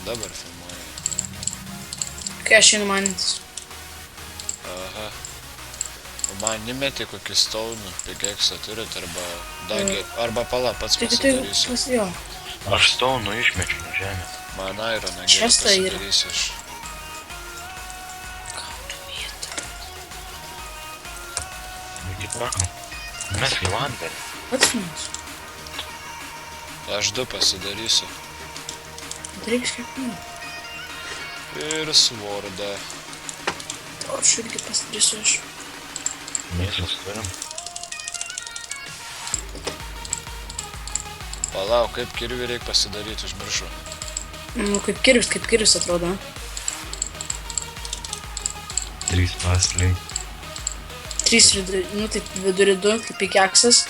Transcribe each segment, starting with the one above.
Dabar filmuoju. Kai aš einu manintis. Aha. O man įmetė kokį staunų, pikeksą turit, arba pala pats pasidarysiu. Jo. Aš staunų išmečiu nuo žemės. Man ironą geriau Čestą yra. pasidarysiu aš. Gautų vietą. Iki pakam. Mes į vandenį. Pats mums. Aš 2 pasidarysiu. Reiks kiekvieną. Ir svordą. O aš irgi pasidarysiu aš. Mėsos turim. Palauk, kaip kirvį reik pasidaryti, užmiršau. Nu, kaip kirvis atrodo. 3 pasliai. 3 vidurį, nu taip vidurį 2, kaip pikeksas,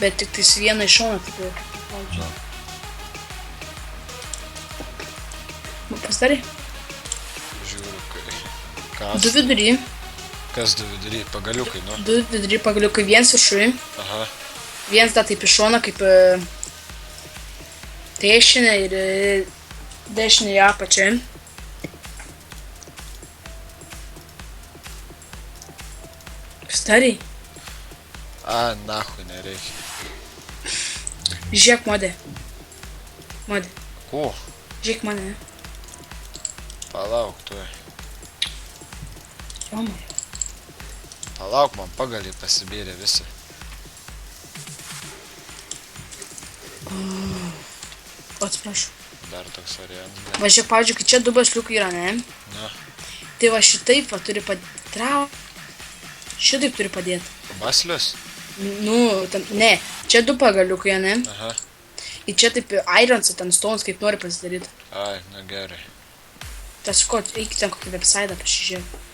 bet tik tais vieną iš šono, taip jau. Nu. Nu, pasidarai. Žiūriu, kai... 2 Kas? vidurį, Kas 2 vidury? Pagaliukai, nu. 2 vidurį pagaliukai, 1 viršui, Aha. 1 dar taip iš šono, kaip dešinę ir dešinę į apačią. Pasidarai. A, nahui, nereikia. Žiūrėk, modė. Modė. Ko? Žiūrėk mane. Palauk, tu. Jomai. Palauk, man pagalį pasibėrė visi. O, atsiprašau. Dar toks variantas. Va, žiūrėk, pavyzdžiui, kai čia 2 basliukai yra, ne? Na, Tai va šitaip va turi patraukti. Šitaip turi padėti. baslius? Nu, ten, ne. Čia 2 pagaliukai, ne? Aha. Ir čia taip ironsą, ten stones, kaip nori pasidaryti. Ai, na gerai. Tas ko, eik ten kokį website pasižiūrėk.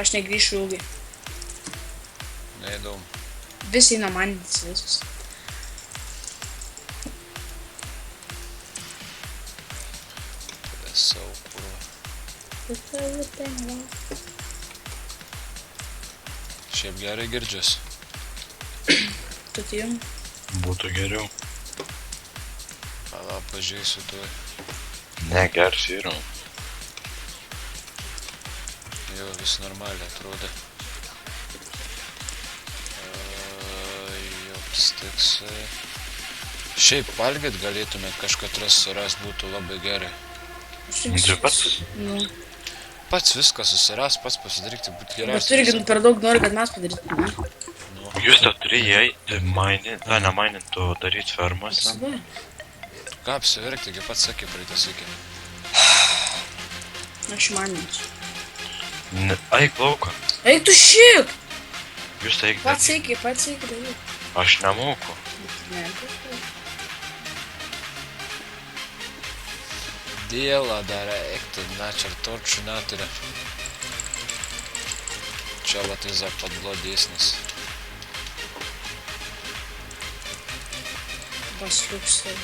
Aš negrįšiu ilgai. Neįdomu. Visi eina manintis visus. Savo kūro. Šiaip gerai girdžius. Tu tai jau. Būtų geriau. Palauk, pažiūrėsiu tu. Ne, gers yra. Jau vis normaliai atrodo. Joks tiksai. Šiaip valgyt galėtumėt kažką surast, būtų labai gerai. Tu pats? Nu. Pats viską susiras, pats pasidaryti būtų Bet geriausia. tu irgi per daug nori, kad mes padarytume. Jūs tą turi įeiti, nemainint, o daryti fermas. Visada. Ką apsiverkti, kaip pats sakė praeitą sykį. Aš maninčiau. Eik lauką. Eik tu šik! Jūs eik Pats daryti. eik daryk. Aš nemoku. Ne, tai- Dėlą dar ekti, na, čertočių neturi. Čia va tai zapadlo dėsnis. Basliuksai.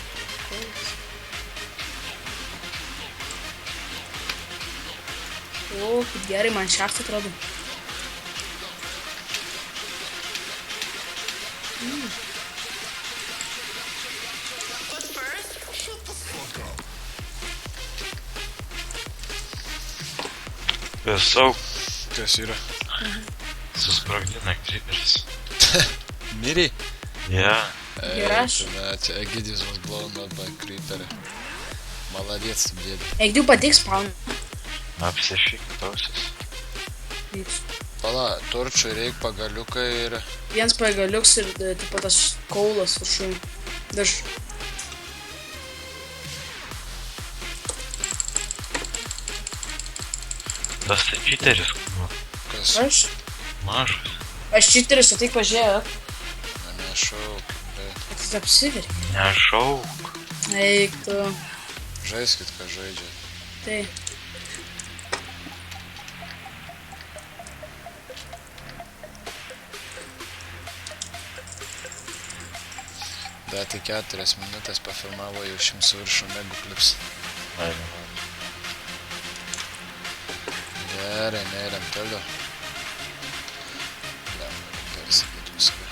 O, kaip gerai, man šachtą atrodo. Visau Kas yra? susprogdina kryperis. Miriai? Ja. Ir aš. Čia Egidijus was blown up by creeper. Молодец, дед. Eik tu patik spawn. Apsišyk tausis. Pala, torčių reik pagaliukai ir... Vienas pagaliuks ir taip pat tas kaulas viršui. Virš. Tas tai čiteris, Kas? Aš? mažas. Aš čiteris, o tai pažiūrėk. Na, nešauk, bet... Tai apsiveri. Nešauk. Eik tu. Žaiskit, ką žaidžia. Tai. Bet tai 4 minutės pafilmavo jau 100 viršų megų klips. Ai, Gerai, neįrėm toliau. Gerai, sakyt viską.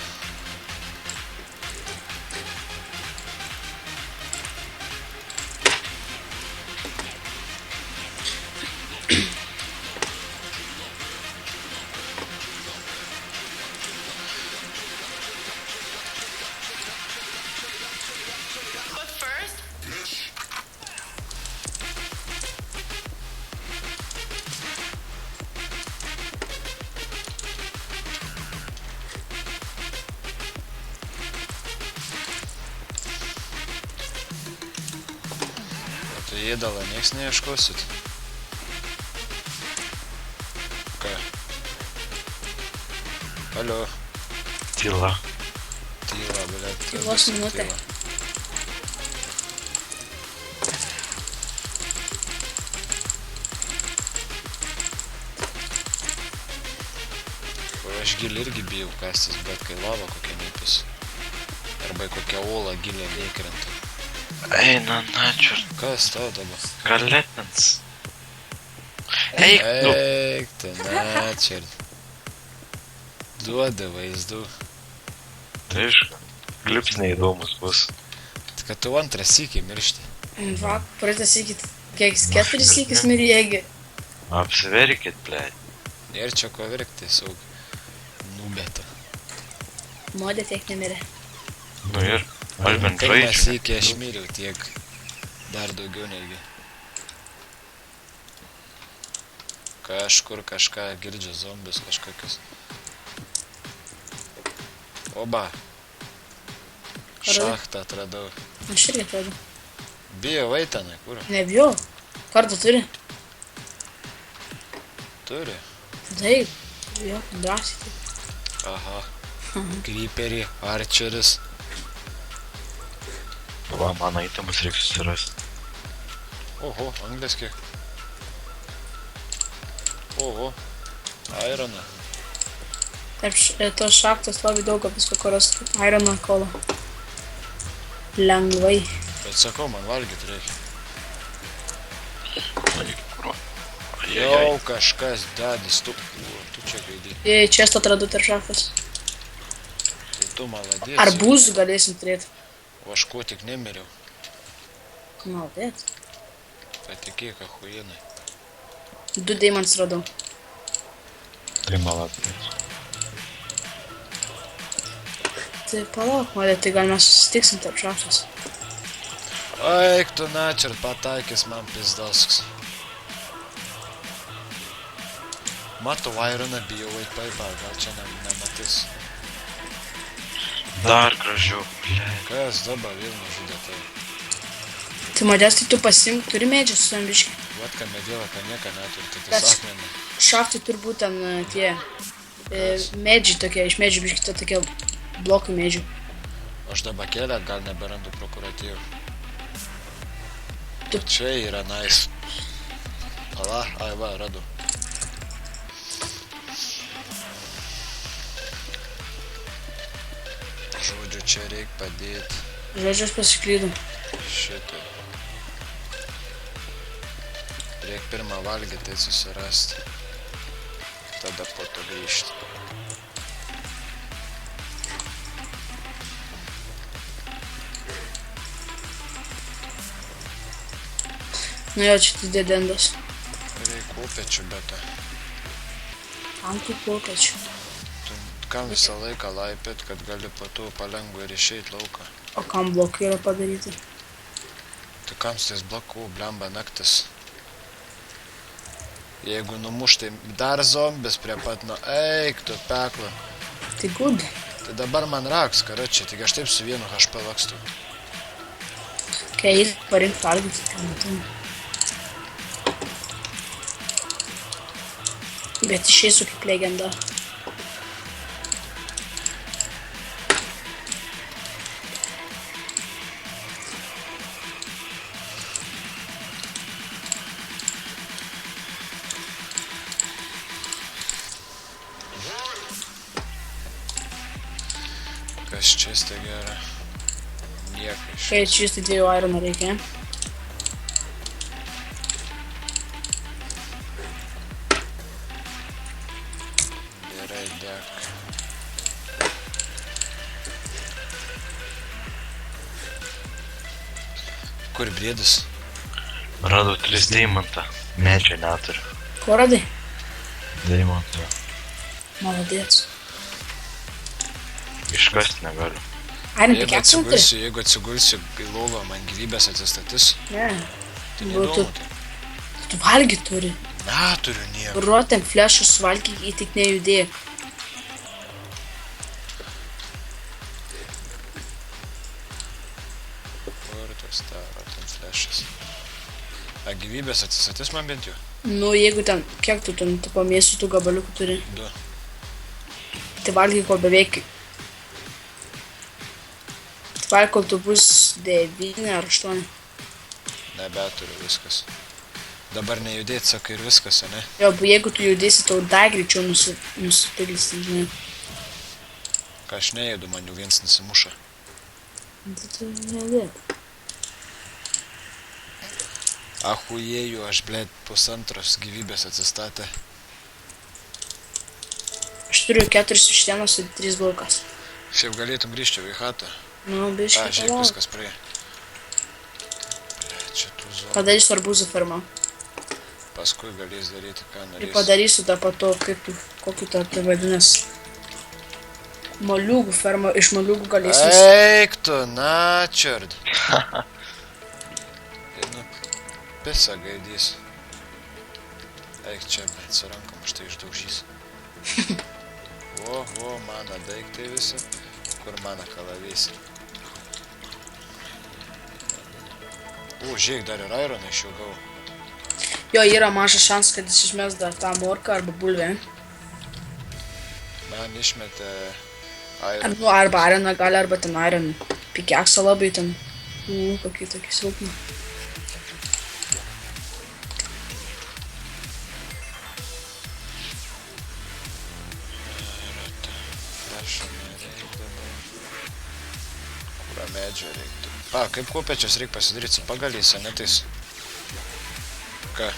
Tai ėdalą nieks neieškosit. Ką? Alio. Tyla. Tyla, blėt. Tylos minutė. O aš gilį irgi bijau kastis, bet kai lava kokia neipis. Arba į kokią olą gilę neįkrenta. Eina, načiurt. Kas tau dabar? Galetins. Eik tu. Eik tu, načiurt. Duoda vaizdų. Tai aišku, klips neįdomus bus. Tai kad tu antrą sykį miršti. Va, praeitą sykį, kiek 4 sykis mirėgi. Apsiverkit, blėt. Ir čia ko verkti, tiesiog nubeta. Modė tiek nemirė. Nu ir, aš bent Pirmą žaidžiu. sykį aš miriau tiek, dar daugiau negi. Kažkur kažką girdžiu, zombius kažkokius. Oba. Šachtą atradau. Aš irgi atradau. Bijau eitanai, kur? Nebijau. Kartą turi? Turi. Taip. Jo, drąsiai taip. Aha. Creeperį, archeris. Va, mano įtamus reikia susirasti. Oho, anglis kiek. Oho. Ironą. Tarp tos šaktos labai daug visko, ko rasti. Irono kolo. Lengvai. Bet sakau, man valgyt reikia. Ajajaj. Jau kažkas dadis, tu čia gaidai. Čia atradau tarp šaktos. Tai tu maladės. Arbūzų galėsim turėti. O aš ko tik nemiriau. Maldėt. Patikėk, achujienai. 2 deimantus radau. Tai maladės. Tai palauk, modė, tai gal mes susitiksim tarp šaktos. Eik tu načiart, pataikys man pizdasks. Matau ironą, bijau eit paipą, gal čia nematys. Dar gražiau, blėt. Kas dabar vėl nužudė tai? Tai modės, tai tu pasimk, turi medžių su ambiškai. Vat ką medėlą, ką nieko neturi, tai Kas? tas akmenį. Šaftai turi būt ten tie medžiai tokie, iš medžių biškai tokie blokai medžių. Aš dabar kėlę, gal neberandu prokuratyvų. Tu- Čia yra nice. Ala, ai va, radu. Žodžiu, čia reik padėti. Žodžiu, aš pasiklydau. Šitai. Reik pirmą valgyti, tai susirasti. Tada po to grįžti. Nu jo, čia tai dedendas. Reik kopėčių, bet Ant tų kopėčių. tu kam visą laiką laipėt, kad gali po to palengva ir išeit lauką. O kam blokai yra padaryti? Tai kam su tais blokų, blemba naktis. Jeigu numuš, tai dar zombis prie pat, nu eik tu pekla. Tai gud. Tai dabar man raks, karočią, tik aš taip su vienu HP lakstu. Kai eis parink valgyti, tai matau. Bet išeisiu kaip legenda. Kas čia tai gera? Nieko iš. Kai čia tai 2 irono reikia. Gerai, dek. Kur briedis? Radau 3 deimantą. Medžio neturiu. Ko radai? Deimantą. Maladėts. Iškasti negaliu. Iron pickaxe turi? Jeigu atsigulsiu į lovą, man gyvybės atsistatys, Ne. tai Būtų. neįdomu. Tai. Tu valgy turi. Na, turiu nieko. Rotem flešą suvalgyk, į tik nejudėk. Kur tas taro, ten flešas. A gyvybės atsisatys man bent jau? Nu, jeigu ten, kiek tu ten, tipo, mėsų tų gabaliukų turi, 2. tai valgyk ko beveik. Tai valgyk, kol tu bus 9 ar 8. Nebeturiu viskas. Dabar nejudėt, sakai, ir viskas, ne? Jo, jeigu tu judėsi, tau dar greičiau nusipilys, žinai. Ką aš nejudu, man jau viens nusimuša. Tai tu nedėk. Ahujėjų, aš, blėt, 1,5 gyvybės atsistatė. Aš turiu 4 vištienos ir 3 bulkas. Šiaip galėtum grįžti į chatą. Nu, biškai A, žiūrėk, palauk. viskas praėjo. Blėt, čia tų zonų. Padarysiu arbūzų fermą. Paskui galės daryti, ką Ir norės. padarysiu tą pato, kaip tu, kokį tai vadinas. Moliūgų fermą, iš moliūgų galėsiu. Eik tu, na, čiard. Nu, pisa gaidys. Eik čia, blėt, su rankom, aš tai išdaužys. O, mano daiktai visi. Kur mano kalavys? Žiūrėk, dar ir ironą iš jau gavau. Jo, yra mažas šansas, kad jis išmes dar tą morką arba bulvę. Man išmetė Arba areną gali, arba ten areną. Pikeksą labai ten. Kokį tokį silpną. Flešą nereikdavo. Kurą medžio reiktų. Kaip kopečias reikia pasidaryti su pagaliais, o ne tais? Ką?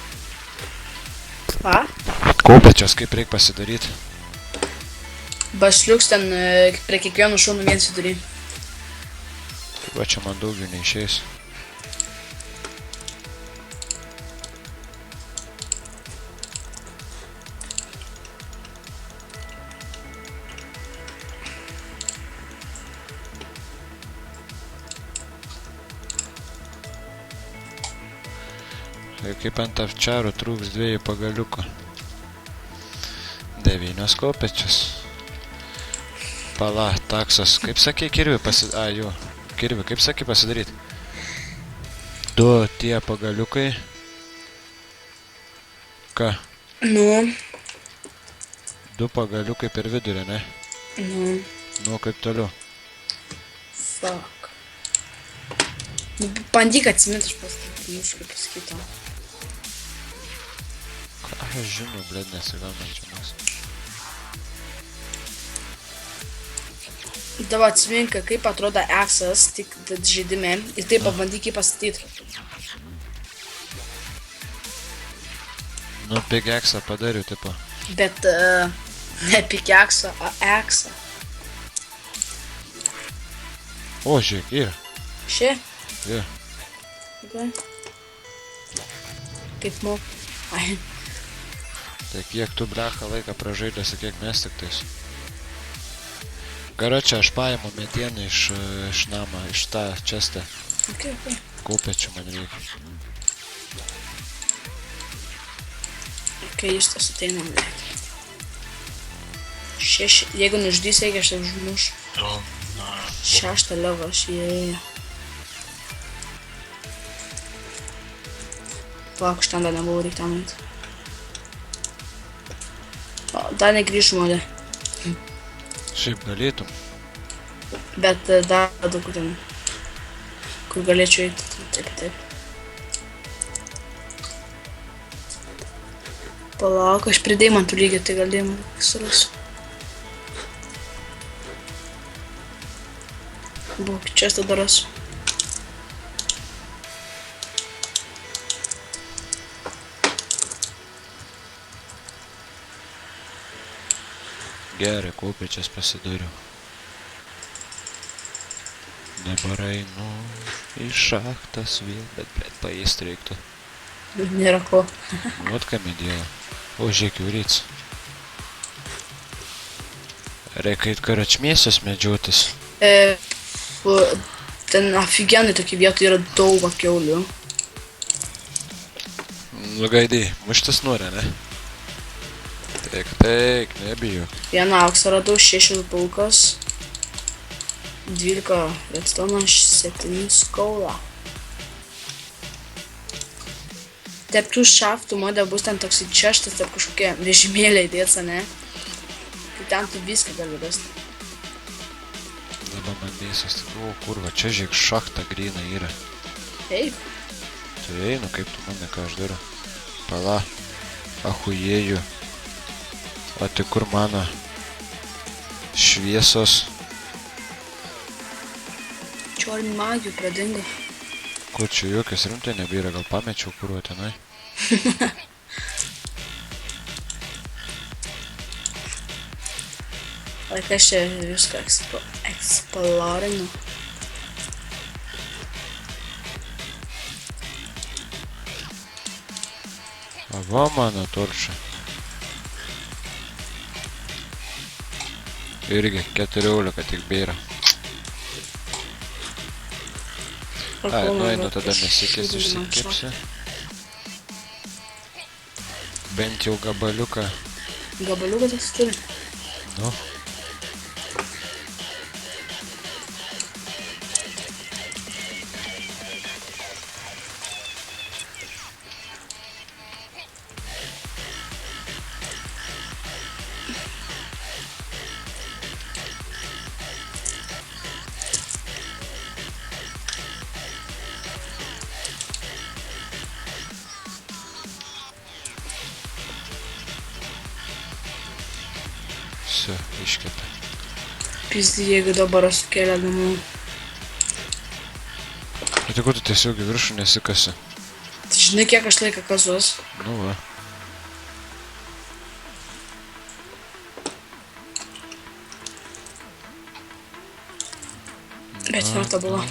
Ką? Kopečias kaip reikia pasidaryti? Basliuks ten prie kiekvieno šaunų viens vidury. Tai va, čia man daugiau neišeis. Tai kaip ant avčiarų trūks 2 pagaliukų. 9 kopečius. Pala, taksas. Kaip sakė kirvi pasidaryti? A, jo. Kirvi, kaip sakė pasidaryti? 2 tie pagaliukai. Ką? Nu. 2 pagaliukai per vidurį, ne? Nu. Nu, kaip toliau? Fuck. Nu, bandyk atsimint, aš pasakysiu, kaip pasakytą. Ką aš žinau, blėd, nesigauna čia mes. Dabar atsimink, kaip atrodo X'as, tik žaidime, ir taip pabandyk jį pastatyti. Nu, pickaxą padariau, tipo. Bet ne pickaxą, o X'ą. O, žiūrėk, yra. Šia? Jo. Okay. Kaip mok. Ai. Tai kiek tu, blecha, laiką pražaidėsi, kiek mes tik tais. Karočią, aš paimu metieną iš namą, iš tą čestą. Okay. Kaupečių man reikia. Kai jis tas ateinam, blėt. 6, jeigu nuždys, reikia aš tai užmuš. 6 level, aš įėjo. Palauk, aš ten dar nebuvau, reikia ten eiti. O, dar negrįžu modė. Šiaip galėtum. Bet dar daug ten, kur galėčiau eiti. Taip. Palauk, aš prie deimantų lygio, tai gal deimantų surasiu. Būk, čia tada rasiu. Gerai, kaupečias pasidariau. Dabar einu į šachtas vėl, bet, blėt, paėst reiktų. Nėra ko. Vat ką medėlą. O, žiūrėk, jau ryts. Reikia eit karačmėsios medžiotis. Ten aфиgenai tokie vietų yra daug kiaulių. Nu, gaidai, muštis nori, ne? Taip, nebijok. Vieną auksą radau, 6 bulkas. 12 redstone, 7 skola. Tarp tų šaftų modė bus ten toks įčeštas, tarp kažkokie vežimėliai dėts, ne? Tai ten tu viską gali rasti. Dabar bandysiu, o kurva, čia žiūrėk šachta gryna yra. Taip. Tai einu, kaip tu manai, ką aš darau. Pala, ahujėju. O tai kur mano šviesos? Čiorni magijų pradingo. Kur čia jokios rimtai nebėra, gal pamečiau kurvo tenai? Ar kas čia viską eksplorinu? A va mano torčia. Irgi 14 tik bėra. Ai, nueinu tada nesikėsiu, išsikėpsiu. Bent jau gabaliuką. Gabaliuką tas turi? Nu. Все, iškėpė. Pizdi, jeigu dabar sukėlė namų. O tai kur tu tiesiog į viršų nesikasi? Tai žinai, kiek aš laiką kasuos? Nu va. Bet verta buvo.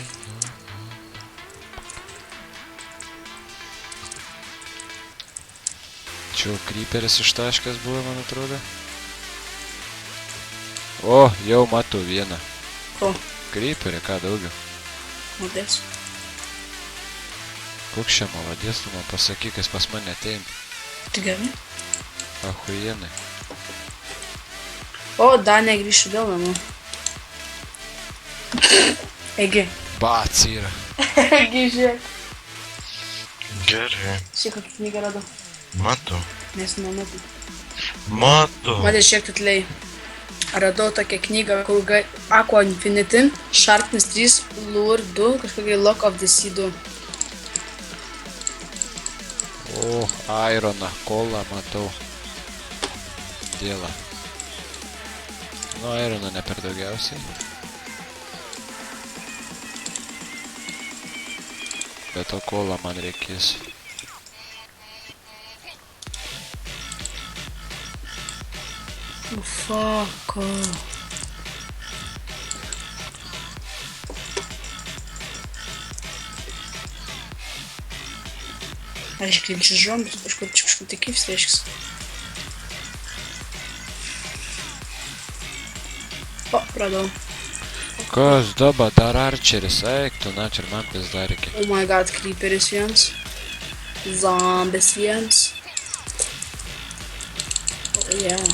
Čia jau kryperis ištaškęs buvo, man atrodo. O, jau matau vieną. Ko? Kryperį, ką daugiau. Modės. Koks čia maladės, tu man pasakyk, kas pas mane ateina. Tai gerai. Ahujienai. O, dar negrįšiu vėl namo. Egi. Bac yra. Egi, žiūrėk. Gerai. Šiek kokią knygą radau. Matau. Nes nematau. Matau. Matė šiek tiek radau tokią knygą, kur Aqua Infinity, Sharpness 3, Lure 2, kažkokia Lock of the Sea 2. O, Ironą, kolą matau. Dėlą. Nu, Ironą ne per daugiausiai. Bet to kolą man reikės. Fuck. Ar iškrinčius žombus, kažkur tik įvis reiškis. O, radau. Kas dabar dar arčeris, eik tu, na, čia ir man pizda reikia. Oh my god, creeperis vienas. Zombis vienas. Oh yeah.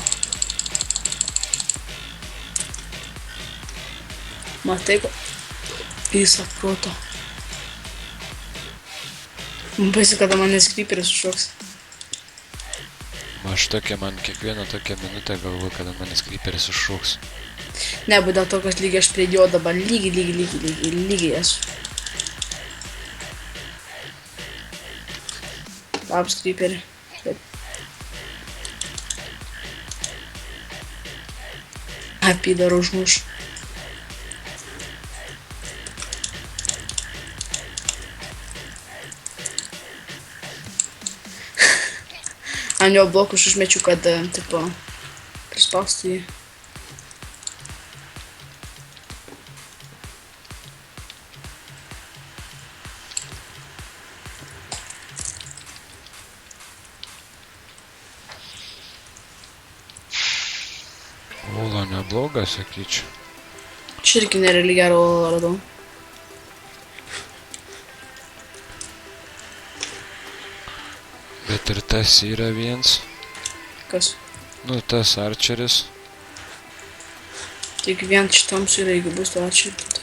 Matai, visą proto. Baisu, kada manęs creeperis užšoks. Aš tokia man kiekvieną tokią minutę galvoju, kada manęs creeperis užšoks. Ne, bet dėl to, kad lygiai aš prie jo dabar lygiai esu. Labs creeperi. Apydaro užmuš. Ant jo blokus užmečiu, kad, tipo, prispaustų jį. Ula nebloga, sakyčiau. Čia irgi nerealiai gerą olą radau. Bet ir tas yra viens. Kas? Nu, tas arčeris. Tik vien šitam yra, jeigu bus to atšilpti.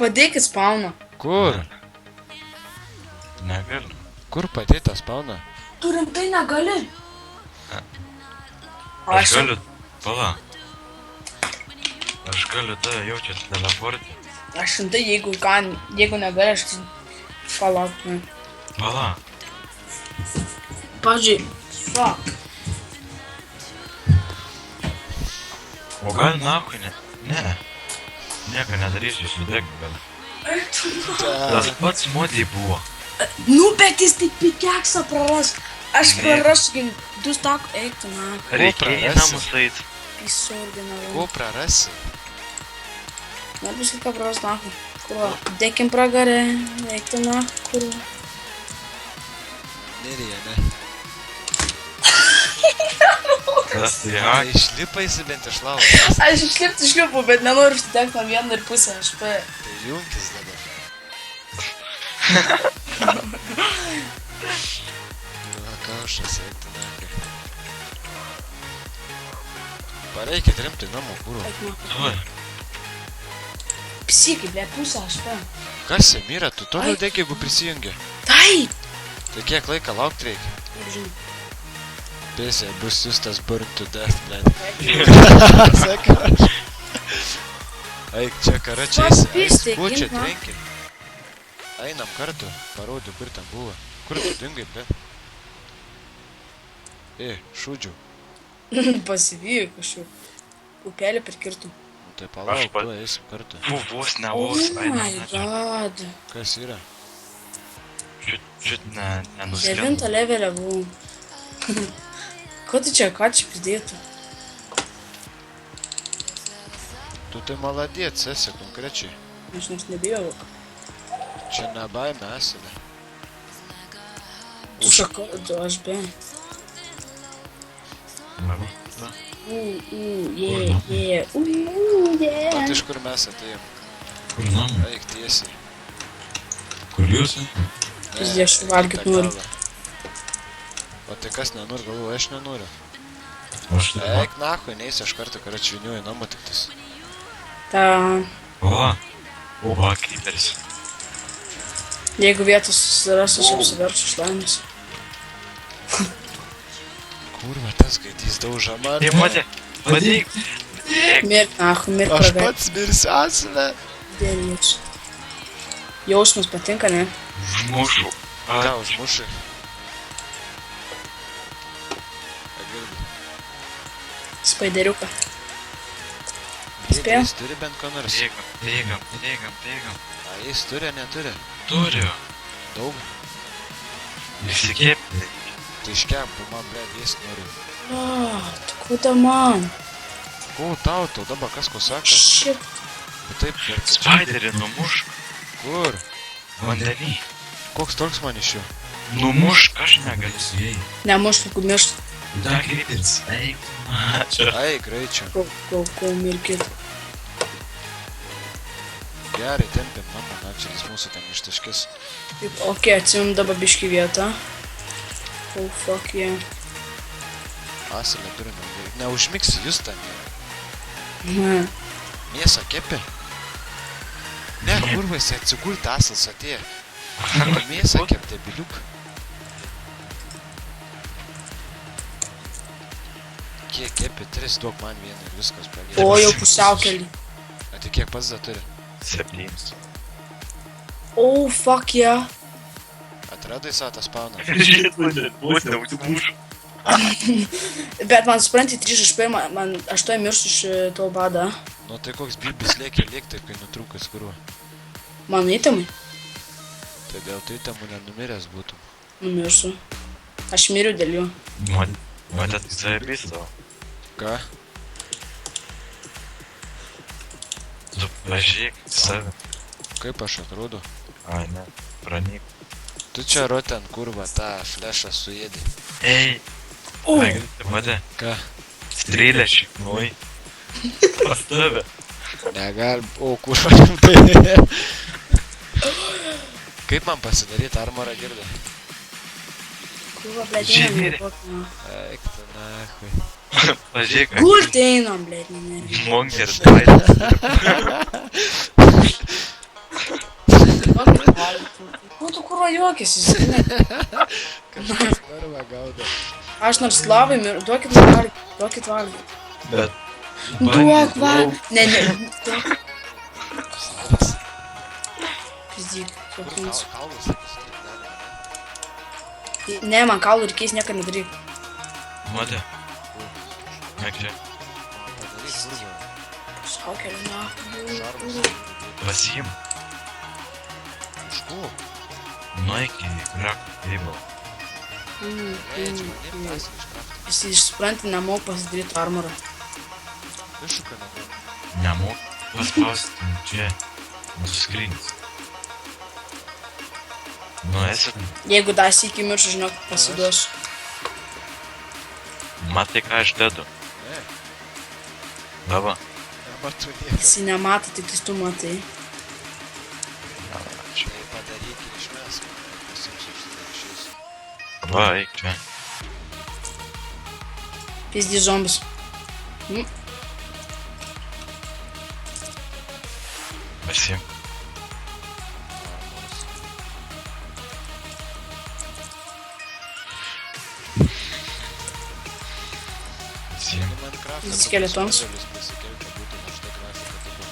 Padėkit spauną. Kur? Negaliu. Kur padėta spauna? Tu rimtai negali. Aš galiu. Pala. Aš galiu tave jaučiat teleportį. Aš rimtai, jeigu negali, aš palauktume. Pala. Pavyzdžiui, fuck. O gal nahui ne? Ne. Nieko nedarysiu, sudėk gal. Tas pats modį buvo. Nu, bet jis taip pikeksą praras. Aš prarasiu, du stak, eik tu, na. Reikia į namus eit. Pisu originalu. Ko prarasi? Nebus ką praras, na. Kurva, dėkim pragarę, eik tu, na. Kurva. Nerija, ne? Kas tai hak? Išlipaisi bent iš lauko. Aš išlipu, bet nenoriu užsidegti nuo 1,5 HP. Tai jungtis dabar. Na, kaušas, eik tu nakai. Pareikit rimtai namo, kūro. Tuoj. Psikai, ble, pusę HP. Kas jam yra? Tu toliau dėk, jeigu prisijungi. Taip. Tai kiek laiko laukti reikia? Kaip žinai. Pėsė, bus siustas burn to death, blėt. Sakai aš. Eik, čia karačiais. Paspistė, Pučia, gink, na. trenki. Einam kartu, parodu, kur ten buvo. Kur tu dingai, blėt? Šūdžiu. Pasivyju kažkaip. Upelį prikirtų. Nu, tai palauk, Aš pat- tu eisim kartu. Vos ne Oh vos. my god. Kas yra? Čiut nenuskrendu. 9 levelę buvau. Ką čia pridėtų? Tu tai maladėt, esi konkrečiai. Aš nors nebijau. Čia nebaimė esame. Tu šako, tu aš be. Yeah. Mat iš kur mes atėjom. Kur namų? Eik tiesiai. Kur jūs? Pizdė, aš valgyt noriu. O tai kas nenori, galvoju, aš nenoriu. Aš tai. Eik nahui, neįsi aš kartą karačviniuoju namą tik tais. Ta, Oha, kryperis. jeigu vietos susirasiu, aš apsiverčiu iš laimės. Kurva, tas gaidys dauža man. Ei, matė, padėk. Mirk, nahu, mirk Aš pragai. pats mirsiu asme. Dėlėčiau. Jausmas patinka, ne? Užmušu. Ką, užmušai? Agirdi. Spaideriuką. Spėjau. Jis turi bent ko nors. Bėgam. A, jis turi, ar neturi? Turiu. Daug. Įsikėpti. Tai iškep, man, ble, jis nori. Tu kuda man? Ko tau, tau dabar kas ko sako? Šit. Bet taip, bet Spiderį numušk. kur? Vandenį. Koks toks man iš jų? Numušk, aš negaliu su jai. Nemušk, jeigu miršt. Da, kryperis. Eik. Čia. Ai, greičiau. Kol mirkit. Gerai, tempim namą, načelis mūsų ten ištaškis. Taip, okei, atsimim dabar biškį vietą. Oh, fuck yeah. Asilę turime. Neužmigsi jūs ten. Ne. Mėsą kepi? Ne, kurva, jisai atsigulti asils atėjo. Mėsą kepti, biliuk. Kiek kepi, 3 duok man vieną ir viskas pradėjo. O, jau pusiaukelį. A tai kiek pats dar turi? 7. Oh, fuck yeah. Atradai savo tą spauną? Žiūrėt, vos neužmušu. Bet man supranti, 3 HP, aš to mirštu iš to badą. Nu tai koks bibis lėkia lėkti, kai nutrūkas kurva. Man įtamai. Tai dėl tai tamų nenumiręs būtum. Numirsiu. Aš miriu dėl jų. Matė, tai zaibys tavo. Ką? Tu pažiūrėk save. Kaip aš atrodo? Ai, ne. Pranyk. Tu čia roten kurva tą flešą suėdai. Ei. O, Matė, Ką? strėlė šiknoj. Pas tave. Negal... O, kurva rimtai. Kaip man pasidaryti armorą girdą? kurva, blėt, Žinai. einam. Eik tu nahui. Pažiūrėk, Kur tai einam, blėt, ne. Monger dailas. Nu, tu kur juokėsi, žinai. Kažkas narva gaudo. Aš nors labai mir, duokit man valgyti, duokit valgyti. Bet... Duok valgyti. Ne, duok. Pizdyk, papins. Kaulus, sakysim, ne? Ne, man kaulų reikės niekada nedaryk. Mode. Nek čia. Padaryk burgą. Šaukelį, na. Šarvus. Pasiim. Iš ko? Nueik į Craft Table. Leidžiu, manim pasik iš krafto. Jis išspranti nemoku pasidaryti armorą. Iššūka nebuvo. Nemok paspausti čia. Mūsų skrynis. Nu, esi... Jeigu dar sykį mirčiu, žinok, pasiduosiu. Matai, ką aš dedu. Ne, Dava. nematau nieko. Jis nemato, tik tu matai. Tai padaryk ir išmesk. Pasiimsiu iš tada išeisiu. Va, eik čia. Pizdy zombis. Pasiim. Pasiim. Minecraft'e Skeletons. modelis prisikelti, kad būtų našta grafika, tai buvo.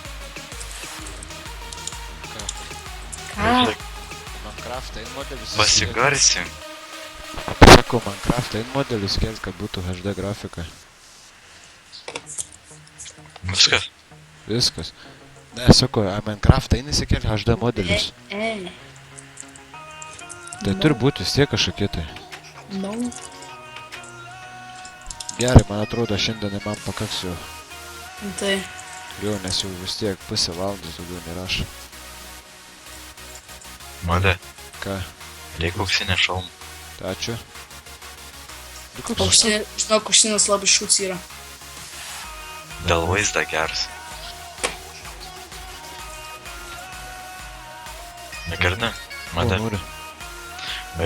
Ką? Ką? Minecraft'e modelis... Pasigarsi. Sakau, Minecraft'e modelis kelt, kad būtų HD grafika. Viskas. Viskas. Ne, sakau, Minecraft'e įsikelt HD modelis. Tai turi būti vis tiek kažkokie tai. No. Gerai, man atrodo, šiandien man pakaks jau. Tai. Jau, nes jau vis tiek pusę valandos daugiau nerašo. Mode. Ką? Reik auksinę šalmą. Tai ačiū. Nu, koks Auksinė, žinok, auksinės labai šūts yra. Dėl vaizdą geras. Negirdi? Mode. nori?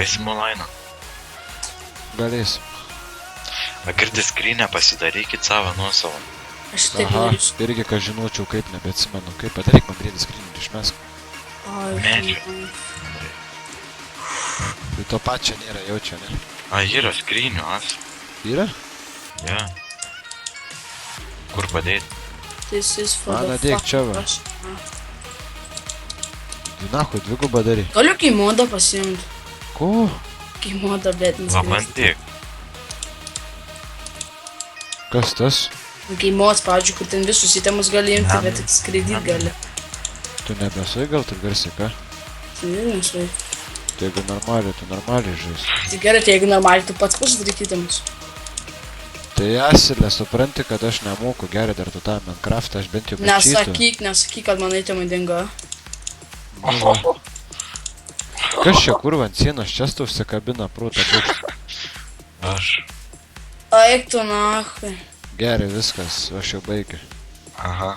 Eisim online. Galėsim. Girdi skrynę pasidarykit savo nuosavą. Aš taip Aha, darysiu. irgi, kad žinočiau, kaip nebeatsimenu. Kaip padaryk man greitai skrynį ir išmesk. Ai, Medžių. Tai to pačio nėra, jaučia, ne? A, yra skrynių, as. Yra? Ja. Kur padėti? This is for Mano, the dėk fuck čia va. us. Nahu, dvigubą daryk. Galiu keimodą pasiimti. Ko? Keimodą, bet Va, bandyk. Kas tas? Keimodas, pavyzdžiui, kur ten visus įtemus gali imti, Jam. bet tik skraidyt gali. Tu nebesai gal taip garsiai, ką? Tai nesvai. Tai jeigu normaliai, tu normaliai žais. Tai gerai, tai jeigu normaliai, tu pats pasidaryk įtemus. Tai Asilė, supranti, kad aš nemoku, gerai dar tu tą Minecraft'ą, aš bent jau Nesakyk, kad mano įtemai dingo. Nu, kas čia kurva ant sienos čia užsikabina prūtą paukštį? Aš. Eik tu nahui. Gerai, viskas, aš jau baigiu. Aha.